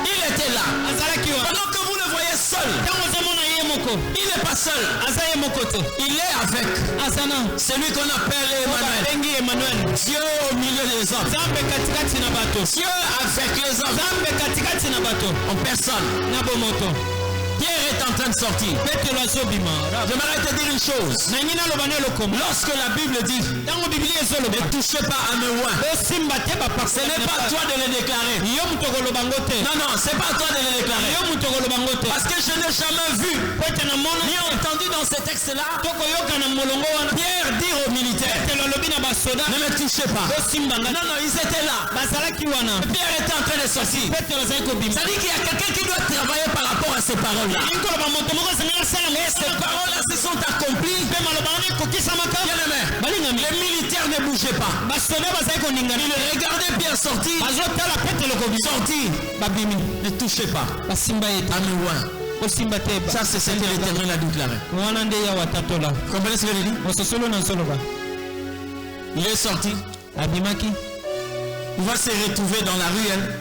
Il était là.
Azalaki wa.
Pendant que vous le voyez seul,
Ntango ozomona ye moko.
il n'est pas seul.
Aza ye moko te.
Il est avec
Azana.
celui qu'on appelle Emmanuel.
Bengi Emmanuel.
Dieu au milieu des hommes.
Nzambe katikati na bato.
Dieu avec les hommes.
Nzambe katikati na bato.
En personne.
Na bomoto.
Pierre est en train de sortir.
Petelo azobima.
J'aimerais te dire une chose.
Nangi naloba na eloko.
Lorsque la Bible dit
Ntango Biblia ezoloba.
ne touchez pas à mes oins,
Osimba te bapaka.
ce n'est pas toi de le déclarer.
Yo mutu okoloba ngo te.
Non, non, c'est pas toi de le déclarer.
Yo mutu okoloba ngo te.
Parce que je n'ai jamais vu
Po ete namona.
ni entendu dans ce texte-là
Tokoyoka na molongo wana.
Pierre dire aux militaires
Petelo alobi na basoda.
ne me touchez pas.
Osimba nga.
Non, non, ils étaient là.
Bazalaki wana.
Pierre était en train de sortir.
Petelo azali kobima.
Ça dit qu'il y a quelqu'un qui doit travailler par rapport à ces paroles-là.
Inkoloba moto moko esengeli asala
Et ces paroles-là se sont accomplies.
mpe maloba wana ekokisamaka.
Bien aimé,
balingami.
les militaires ne bougeaient pas.
basoda bazali koningana.
Ils regardaient Pierre sortir.
bazotala Petelo kobima.
Sortir.
babimi.
Ne touchez pas
basimba ye te.
à mes oins.
osimba te.
Ça, c'est ce que l'Éternel a déclaré.
wana nde yawa tatola.
Vous comprenez ce que je dis?
mososolo na nsoloba.
Il est sorti.
abimaki.
Il va se retrouver dans la ruelle.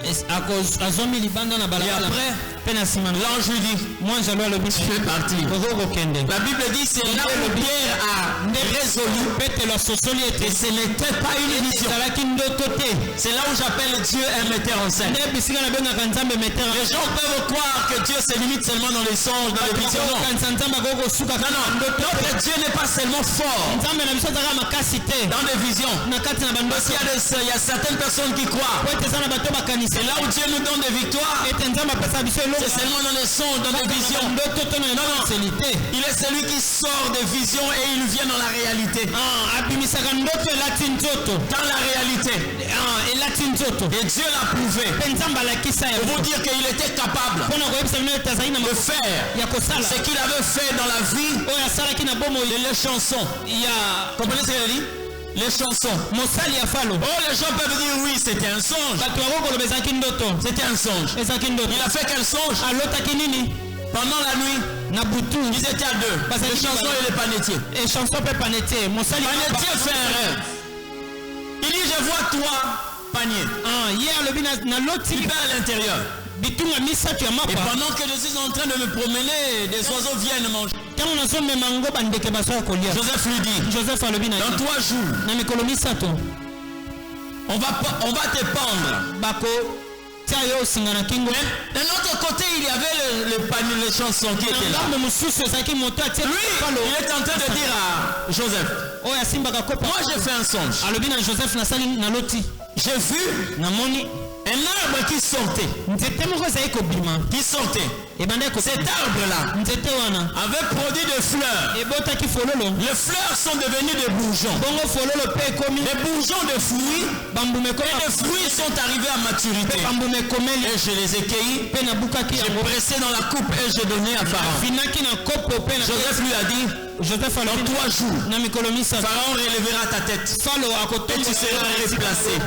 azomi libanda na
Et
balabala.
après,
mpe na nsima
l'ange lui dit,
mwa nzalo alobi
tu peux partir.
okokende.
La Bible dit, c'est là où Pierre a résolu.
Petelo asosoli ete
Et ce n'était pas une vision.
ezalaki ndoto te.
C'est là où j'appelle Dieu un metteur en scène.
nde bisika nabengaka nzambe metera.
Les gens peuvent croire que Dieu se limite seulement dans les songes, dans les visions. Non,
kanisa nzambe akoki kosuka
non, non. Notre Dieu n'est pas seulement fort
nzambe na biso azalaka makasi te
dans les visions.
na kati na
Parce
bandoto.
qu'il y a certaines personnes qui croient.
po ete eza na bato bakanisa
C'est là où Dieu nous donne des victoires.
ete nzambe apesa biso eloko
C'est seulement dans les songes, dans les visions.
ndoto to na emaseli te.
Il est celui qui sort des visions et il vient dans la réalité.
abimisaka ndoto elati nzoto.
Dans la réalité.
elati nzoto.
Et Dieu l'a prouvé.
mpe nzambe alakisa
Pour vous
yango
dire qu'il était capable
mpona koyebisa bino ete azali na
de
makosa
faire
ya kosala
ce qu'il avait fait dans la vie
oyo asalaki na bomoi
et les chansons.
ya
Comprenez ce que je dis? Les chansons.
mosali ya falo.
Oh, les gens peuvent dire oui, c'était un songe.
bato bako koloba ezalaki ndoto.
C'était un songe.
ezalaki ndoto.
Il a fait quel songe?
alotaki nini
Pendant la nuit,
na butu.
ils étaient à deux. Les chansons et les panetiers.
echanson mpe panetier mosali
Panetier fait un rêve. Il dit, je vois toi, panier.
ye alobi na loti
Il va à l'intérieur.
bitunga misato ya
Et
mapa.
pendant que je suis en train de me promener, des oiseaux viennent manger.
ntango nazomema ngo bandeke baso ya kolia.
Joseph lui dit,
joseph alobi na
dans 3 jours,
na mikolo misato
on va te pendre.
bako tia yo osinga na kingo.
D'un autre côté, il y avait le panier, les chansons qui étaient là.
ngambo mosusu ezalaki moto atie
Lui,
falo
il est en train de dire à Joseph,
oyo asimbaka kopa.
moi j'ai fait un songe.
alobi na joseph nasali na loti
J'ai vu
namoni
un arbre qui sortait.
nzete moko ezali kobima
Qui sortait.
ebandaki
Cet arbre-là
nzete wana
avait produit des fleurs.
ebotaki fololo.
Les fleurs sont devenues des bourgeons.
bongo fololo mpe ekomi
Les bourgeons de fruits
bambume
et les fruits sont arrivés à maturité.
bambume ekomeli
Et je les ai cueillis.
mpe nabukaki
J'ai
yango
pressé dans la coupe et j'ai donné à Pharaon.
finaki na kopo mpe na
Joseph lui a dit,
Joseph
dans 3 jours,
na mikolo misato
Pharaon relèvera ta tête
falo
et
akotonga
tu seras replacé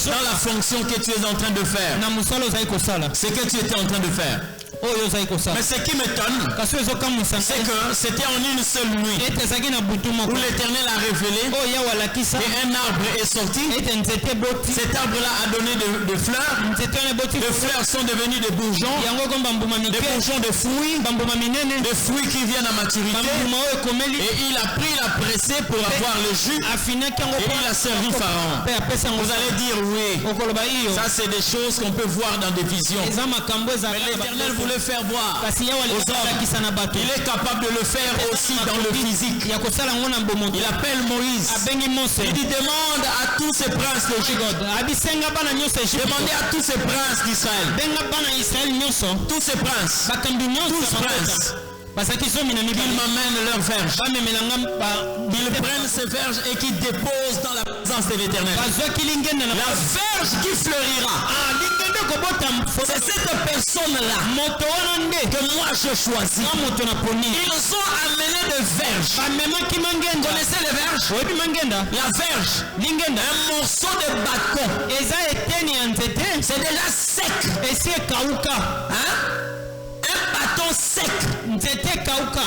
dans la fonction que tu es en train de faire.
na musala ozali kosala
Ce que tu étais en train de faire.
oyo ozali kosala
Mais ce qui m'étonne,
kasi ezokamwisa
c'est que c'était en une seule nuit
ete ezalaki na butu
où
moko
l'Éternel a révélé
oyo yawe alakisa
et un arbre est sorti.
ete nzete eboti
Cet arbre-là a donné des fleurs.
nzete wana eboti
Les fleurs sont devenues des bourgeons,
yango eko bambuma
des
mike
bourgeons de fruits,
bambuma minene
des fruits qui viennent à maturité.
bambuma oyo ekomeli
Et il a pris la pressée pour avoir le jus
afinaki yango
et il a servi Pharaon.
mpe apesa yango
Vous allez dire oui,
okoloba iyo
ça c'est des choses qu'on peut voir dans des visions.
eza makambo
Mais
ezalaka
l'Éternel voulait faire voir
kasi yawe
aux hommes.
alakisa na bato
Il est capable de le faire aussi dans le physique.
ya kosala yango na bomoto
Il appelle Moïse.
abengi mose
Il dit demande à tous ces princes d'Égypte.
abisenga bana nyonso
Demandez à tous ces princes d'Israël.
benga bana ya israeli nyonso
Tous ces princes.
bakambi nyonso
Tous princes.
bazalaki zomi na
Qu'ils
mibale
m'amènent leurs verges.
bamemelanga
Qu'ils prennent ces verges et qu'ils déposent dans la présence de l'Éternel.
bazwaki lingenda na
La verge qui fleurira.
lingenda kobota
C'est cette personne-là
moto wana nde
que moi je choisis.
na moto na poni
Ils ont amené des verges.
bamemaki
Vous
mangenda
connaissez les verges?
oyebi mangenda
La verge,
lingenda
un morceau de bâton.
eza eteni ya nzete
C'est déjà sec.
esi ekauka
Hein? Un bâton sec.
nzete ekauka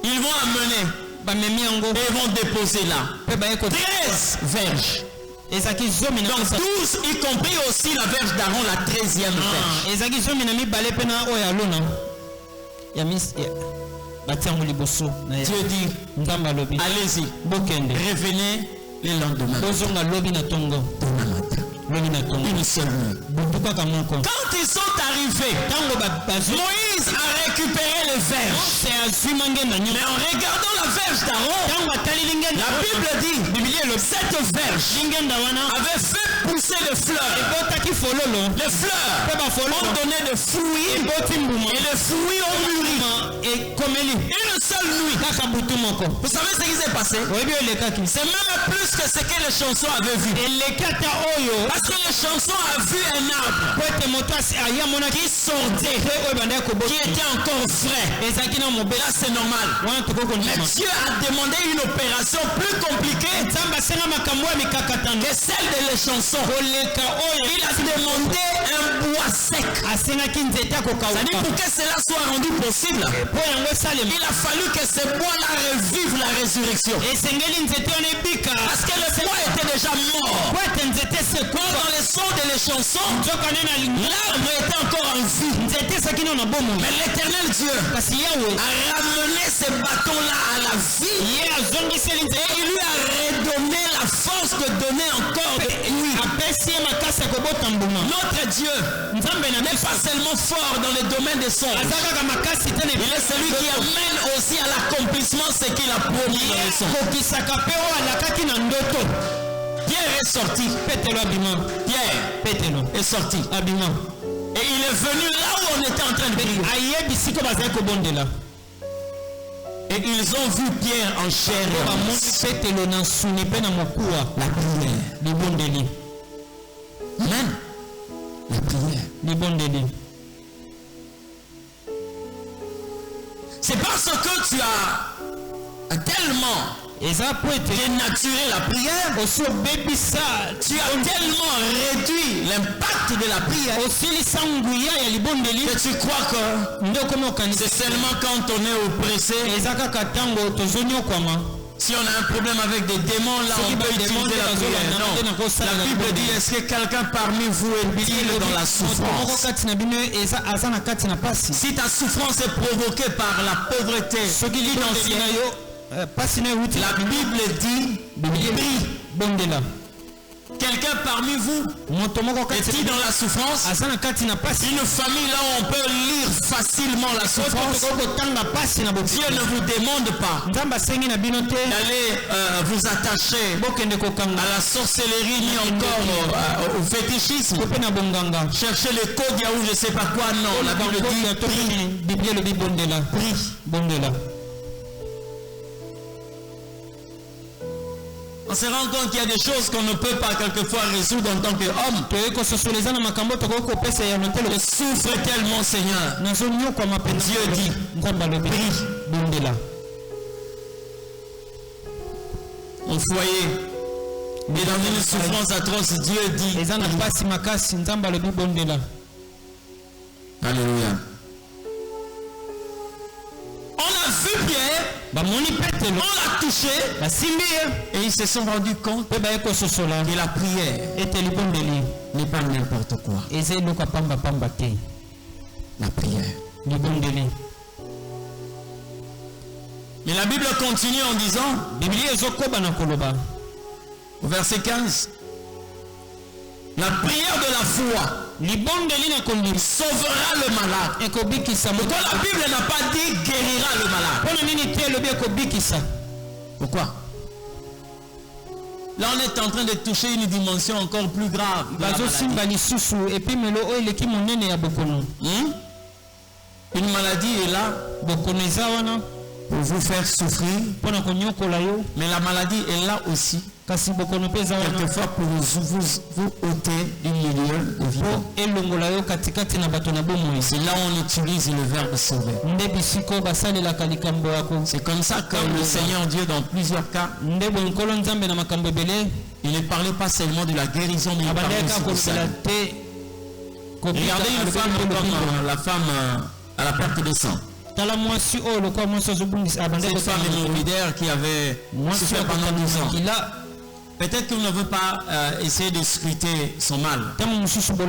Ils vont amener
bamemi yango
et ils vont déposer là.
mpe baye
13 verges.
ezalaki zomi na
Donc 12, y compris aussi la verge d'Aaron, la 13e verge.
ezalaki zomi na mibale mpe na oyo ya lona ya batia yango liboso na ye
Dieu dit,
nzambe alobi
allez-y,
bokende
revenez le lendemain.
bozonga lobi na tongo lobi na tongo
Une seule nuit.
butu kaka moko
Quand ils sont arrivés,
ntango bazwi
Moïse a récupéré les verges.
mose azwi mangenda
Mais
nyonso
en regardant la verge d'Aaron,
ntango atali lingenda
la Bible dit, cette verge
lingenda wana
avait fait pousser des fleurs.
ebotaki fololo
Les fleurs
mpe
ont
bafololo
donné des fruits
eboti mbuma
et les fruits ont mûri.
ekomeli
Une seule nuit.
kaka butu moko
Vous savez ce qui s'est passé?
oyebi oyo elekaki
C'est même plus que ce que les chansons avaient vu.
eleki ata oyo
Parce que les chansons avaient vu un arbre
po ete moto aya amonaki
qui sortait,
mpe oyo bandaki
qui
koboti
était encore frais.
ezalaki na
Et
mobela
là, c'est normal.
wana tokoko
Mais
ndima
Dieu a demandé une opération plus compliquée
nzambe asenga makambo ya mikakatano
que celle des chansons.
koleka oyo
Il a demandé un bois sec.
asengaki nzete ya
C'est-à-dire
kokauka
pour que cela soit rendu possible,
mpo yango esalema
il a fallu que ce bois-là revive la résurrection.
esengeli nzete wana ebika
Parce que le bois était déjà mort.
po ete nzete
Quand
sekufa
dans les sons de les chansons,
nzokane na
l'arbre était encore en vie.
nzete esaki nano na bomoi
Mais l'éternel Dieu
kasi yawe
a ramené ce bâton-là à la vie.
ye azongiseli
Et
nzete
il lui a redonné la force de donner encore des fruits.
apesi ye makasi ya kobota mbuma
Notre Dieu
nzambe na
n'est
biso
pas seulement fort dans le domaine des sons.
aza kaka makasi te na
Il est celui qui amène aussi à l'accomplissement ce qu'il a promis dans les sons.
kokisaka mpe oyo alakaki na ndoto
Pierre est sorti.
petelo abima
Pierre
petelo
est sorti.
abima
Et il est venu là où on était en train de prier.
ayebi siko bazali kobondela
Et ils ont vu Pierre en chair et en
bamoni
os.
petelo na nsuni mpe na mokuwa
La prière.
libondeli
Amen. La prière.
libondeli
C'est parce que tu as tellement
eza po ete
dénaturé la prière.
osi obebisa
Tu as tellement réduit l'impact de la prière
osilisa nguya ya libondeli
que tu crois que
nde okomi okanisa
c'est seulement quand on est oppressé.
eza kaka ntango tozonyokwama
Si on a un problème avec des démons, là on peut utiliser la prière. Non. La Bible dit, est-ce que quelqu'un parmi vous est-il dans la souffrance?
kati na bino aza na kati na pasi
Si ta souffrance est provoquée par la pauvreté
soki libondeli
financière,
na yo pasi na euti
la Bible dit, prie.
bondela
Quelqu'un parmi vous
moto moko kati
est-il dans la souffrance?
aza na kati na pasi
Une famille là où on peut lire facilement la souffrance.
kotanga pasi na
Dieu ne vous demande pas
nzambe asengi na bino te
d'aller vous attacher
bokende kokanga
à la sorcellerie ni encore au fétichisme.
ko mpe na bonganga
Chercher le code ou je sais pas quoi. Non, la Bible dit prie.
biblia elobi bondela
Prie.
bondela
On se rend compte qu'il y a des choses qu'on ne peut pas quelquefois résoudre en tant qu'homme.
toyei kososoleza na makambo tokoki kopesa ya notelo
Je souffre tellement, Seigneur.
nazonyokwama mpenza
Dieu dit,
nzambe alobi
prie.
bondela
foyer est dans une souffrance atroce, Dieu dit. Alléluia. On a vu Pierre, on l'a touché, et ils se sont rendus compte que la prière n'est pas n'importe quoi. La prière. Mais la Bible continue en disant, au verset 15, la prière de la foi sauvera le malade. Pourquoi la Bible n'a pas dit guérira le malade? Pourquoi? Là on est en train de toucher une dimension encore plus grave de la maladie. Une maladie est là pour vous faire souffrir, mais la maladie est là aussi quelquefois pour vous ôter du milieu de vie. C'est là où on utilise le verbe sauver. C'est comme ça que le Seigneur Dieu, dans plusieurs cas, il ne parlait pas seulement de la guérison, mais il parlait aussi du salut. Regardez une femme comme la femme à la perte de sang. Cette femme hémorroïdaire qui avait souffert pendant 12 ans. Peut-être qu'il ne veut pas essayer de scruter son mal. Vous savez,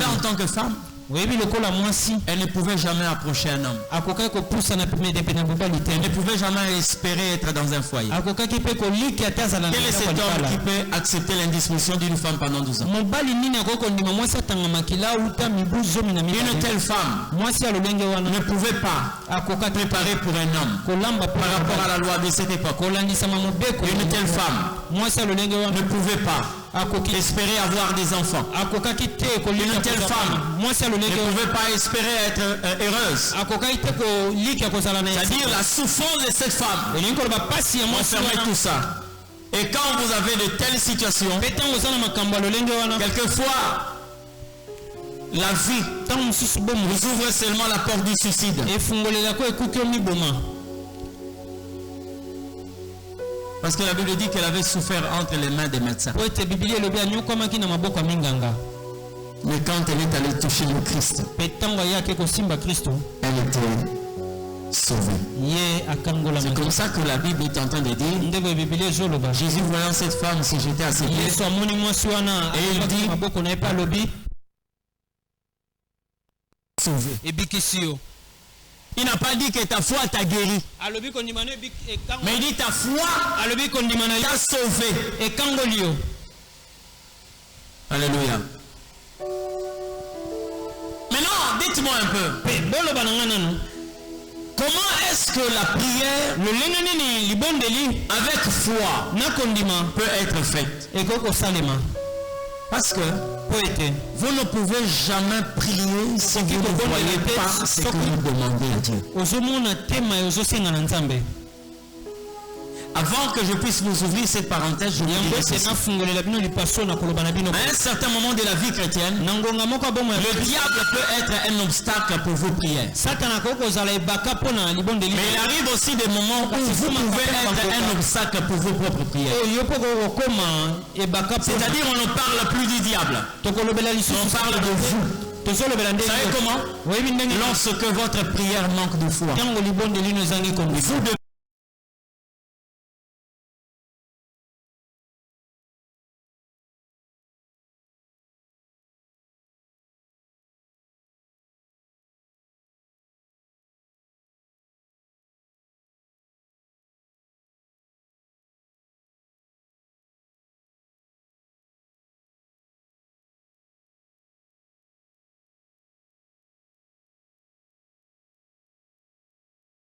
en tant que femme, elle ne pouvait jamais approcher un homme. Elle ne pouvait jamais espérer être dans un foyer. Quel est cet homme qui peut accepter l'indisposition d'une femme pendant 12 ans? Une telle femme ne pouvait pas préparer pour un homme par rapport à la loi de cette époque. Une telle femme ne pouvait pas espérer avoir des enfants. Une telle femme ne pouvait pas espérer être heureuse. C'est-à-dire la souffrance de cette femme concernait tout ça. Et quand vous avez de telles situations, quelquefois la vie vous ouvre seulement la porte du suicide. Parce que la Bible dit qu'elle avait souffert entre les mains des médecins. Mais quand elle est allée toucher le Christ, elle était sauvée. C'est comme ça que la Bible est en train de dire, Jésus voyant cette femme se jeter à ses pieds, et il dit, sauvé. Il n'a pas dit que ta foi t'a guéri. Mais il dit ta foi t'a sauvé. Alléluia. Maintenant, dites-moi un peu. Comment est-ce que la prière avec foi peut être faite? Parce que vous ne pouvez jamais prier si vous ne voyez pas ce que vous demandez à Dieu. Avant que je puisse vous ouvrir cette parenthèse, je vous dirai ceci. À un certain moment de la vie chrétienne, le diable peut être un obstacle pour vos prières. Mais il arrive aussi des moments où vous pouvez être un obstacle pour vos propres prières. C'est-à-dire on ne parle plus du diable. On parle de vous. Vous savez comment? Lorsque votre prière manque de foi. Vous devez